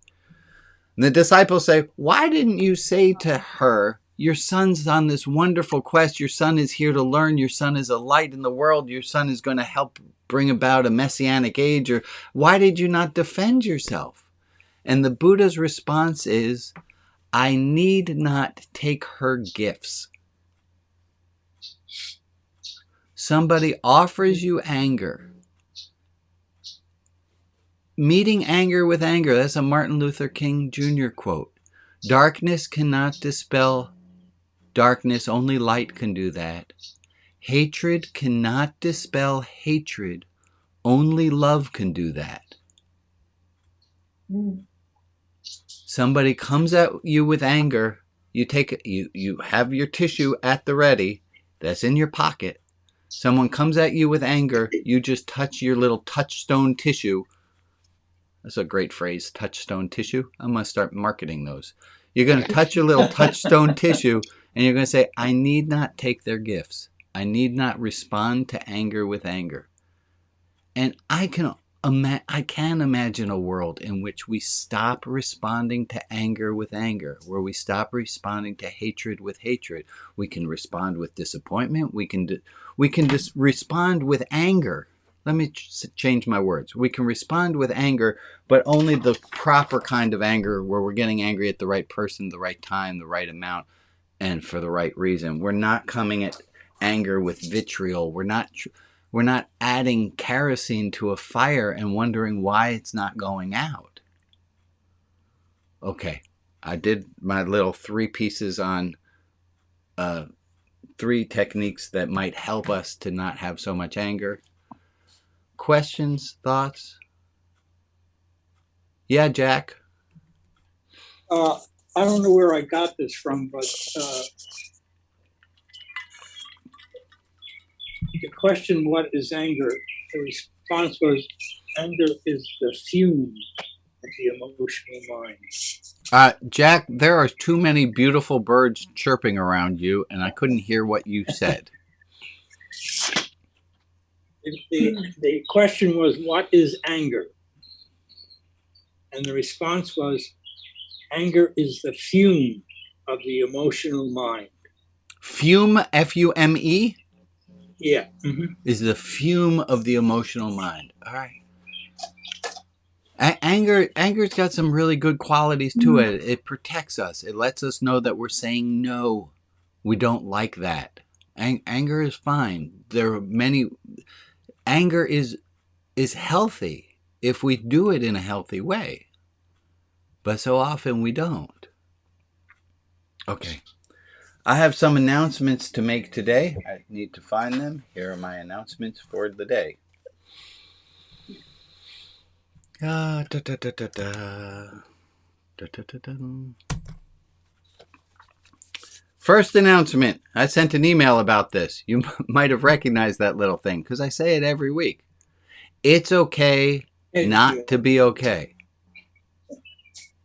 A: And the disciples say, why didn't you say to her, your son's on this wonderful quest. Your son is here to learn. Your son is a light in the world. Your son is going to help bring about a messianic age. Or why did you not defend yourself? And the Buddha's response is, I need not take her gifts. Somebody offers you anger. Meeting anger with anger. That's a Martin Luther King Jr. quote. Darkness cannot dispel darkness. Only light can do that. Hatred cannot dispel hatred. Only love can do that. Somebody comes at you with anger. You have your tissue at the ready. That's in your pocket. Someone comes at you with anger. You just touch your little touchstone tissue. That's a great phrase, touchstone tissue. I'm going to start marketing those. You're going to touch your little touchstone tissue, and you're going to say, I need not take their gifts. I need not respond to anger with anger. And I can imagine a world in which we stop responding to anger with anger, where we stop responding to hatred with hatred. We can respond with disappointment. We can respond with anger. Let me change my words. We can respond with anger, but only the proper kind of anger where we're getting angry at the right person, the right time, the right amount, and for the right reason. We're not coming at anger with vitriol. We're not adding kerosene to a fire and wondering why it's not going out. Okay, I did my little 3 pieces on 3 techniques that might help us to not have so much anger. Questions, thoughts? Yeah, Jack?
I: I don't know where I got this from, but the question, what is anger? The response was, anger is the fume
R: of the emotional mind.
A: Jack, there are too many beautiful birds chirping around you, and I couldn't hear what you said.
R: The question was, what is anger? And the response was, anger is the fume of the emotional mind.
A: Fume, F-U-M-E?
R: Yeah. Mm-hmm.
A: Is the fume of the emotional mind. All right. Anger's got some really good qualities to it. It protects us. It lets us know that we're saying no. We don't like that. Anger is fine. There are many. Anger is healthy if we do it in a healthy way. But so often we don't. Okay. I have some announcements to make today. I need to find them. Here are my announcements for the day. First announcement. I sent an email about this. You might have recognized that little thing because I say it every week. It's okay not to be okay.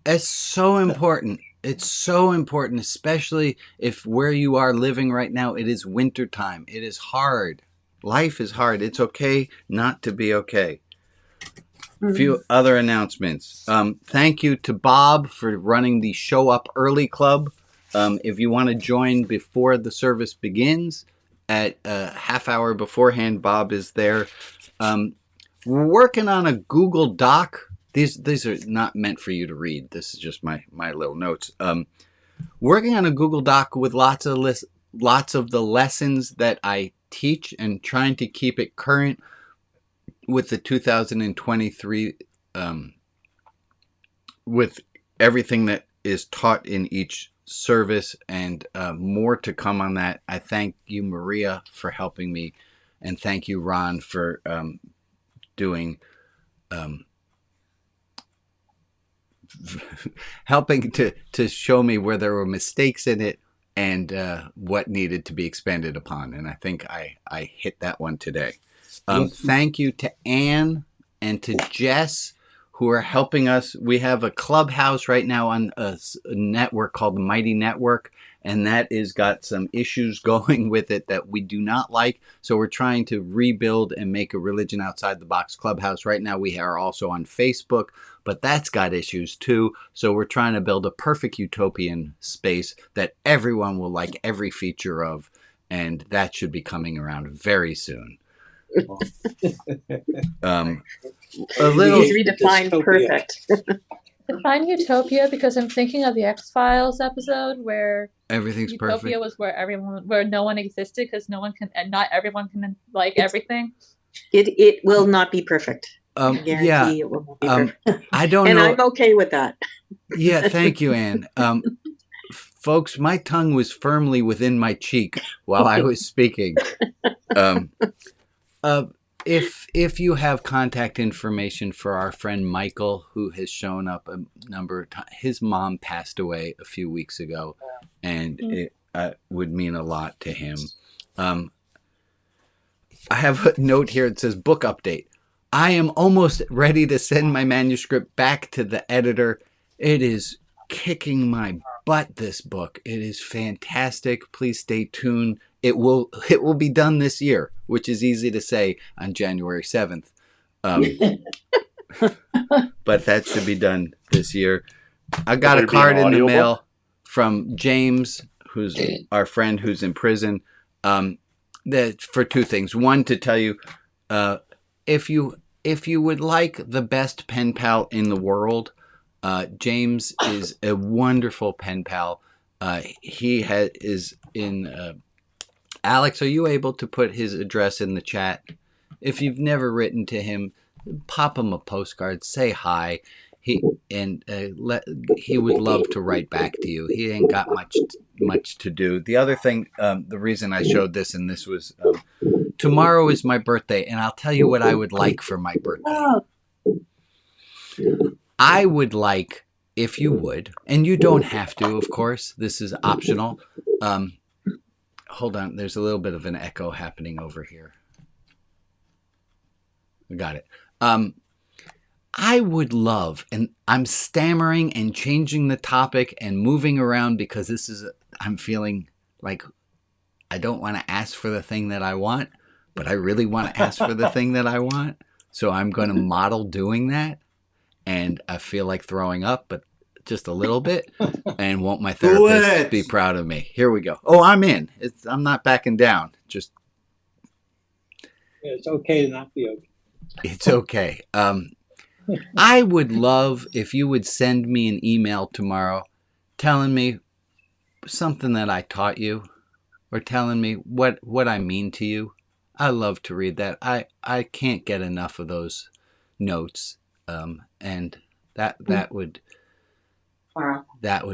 A: It's so important. It's so important, especially if where you are living right now, it is wintertime. It is hard. Life is hard. It's okay not to be okay. A few other announcements. Thank you to Bob for running the Show Up Early Club. If you want to join before the service begins, at a half hour beforehand, Bob is there. We're working on a Google Doc. These are not meant for you to read. This is just my little notes. Working on a Google Doc with lots of the lessons that I teach and trying to keep it current with the 2023 with everything that is taught in each service, and more to come on that. I thank you, Maria, for helping me, and thank you, Ron, for doing helping to show me where there were mistakes in it and what needed to be expanded upon. And I think I hit that one today. Thank you to Anne and to Jess, who are helping us. We have a clubhouse right now on a network called the Mighty Network, and that is got some issues going with it that we do not like. So we're trying to rebuild and make a religion outside the box clubhouse. Right now we are also on Facebook, but that's got issues too. So we're trying to build a perfect utopian space that everyone will like every feature of, and that should be coming around very soon. A little
G: redefine perfect. Define utopia, because I'm thinking of the X-Files episode where
A: everything's
G: utopia
A: perfect.
G: was where no one existed because no one can, and not everyone can like everything.
F: It will not be perfect. I guarantee
A: Yeah.
F: it will not be perfect.
A: I don't
F: and
A: know.
F: I'm okay with that.
A: Yeah, thank you, Anne. Folks, my tongue was firmly within my cheek while I was speaking. If you have contact information for our friend Michael, who has shown up a number of times, his mom passed away a few weeks ago, and it would mean a lot to him. I have a note here that says book update. I am almost ready to send my manuscript back to the editor. It is kicking my butt, this book. It is fantastic. Please stay tuned. It will be done this year, which is easy to say on January 7th. But that should be done this year. I got a card in the mail from James, who's our friend who's in prison, that for two things. One, to tell you, if you would like the best pen pal in the world, James is a wonderful pen pal. He is in... Alex, are you able to put his address in the chat? If you've never written to him, pop him a postcard, say hi. He would love to write back to you. He ain't got much to do. The other thing, the reason I showed this, and this was tomorrow is my birthday, and I'll tell you what I would like for my birthday. I would like, if you would, and you don't have to, of course, this is optional. Hold on, there's a little bit of an echo happening over here. I got it. I would love, and I'm stammering and changing the topic and moving around because I'm feeling like I don't want to ask for the thing that I want, but I really want to ask for the thing that I want. So I'm going to model doing that. And I feel like throwing up, but just a little bit. And won't my therapist be proud of me? Here we go. Oh, I'm in. I'm not backing down. Just.
R: Yeah, it's okay to not be okay.
A: It's okay. I would love if you would send me an email tomorrow telling me something that I taught you or telling me what I mean to you. I love to read that. I can't get enough of those notes. And that would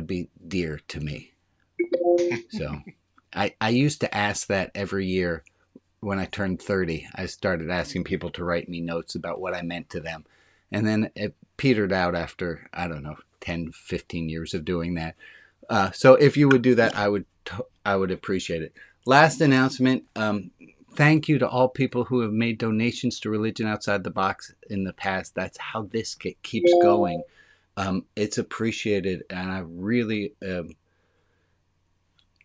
A: be dear to me. So I used to ask that every year when I turned 30. I started asking people to write me notes about what I meant to them. And then it petered out after, I don't know, 10, 15 years of doing that. So if you would do that, I would appreciate it. Last announcement. Thank you to all people who have made donations to Religion Outside the Box in the past. That's how this keeps going. It's appreciated, and I really,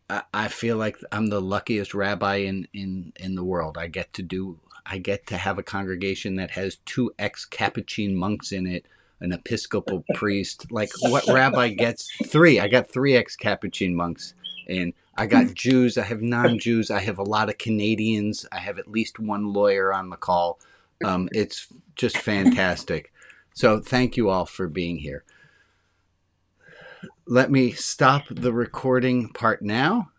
A: I feel like I'm the luckiest rabbi in the world. I get to have a congregation that has 2 ex-Capuchin monks in it, an Episcopal priest. Like, what rabbi gets 3? I got 3 ex-Capuchin monks, and I got Jews. I have non-Jews. I have a lot of Canadians. I have at least 1 lawyer on the call. It's just fantastic. So thank you all for being here. Let me stop the recording part now.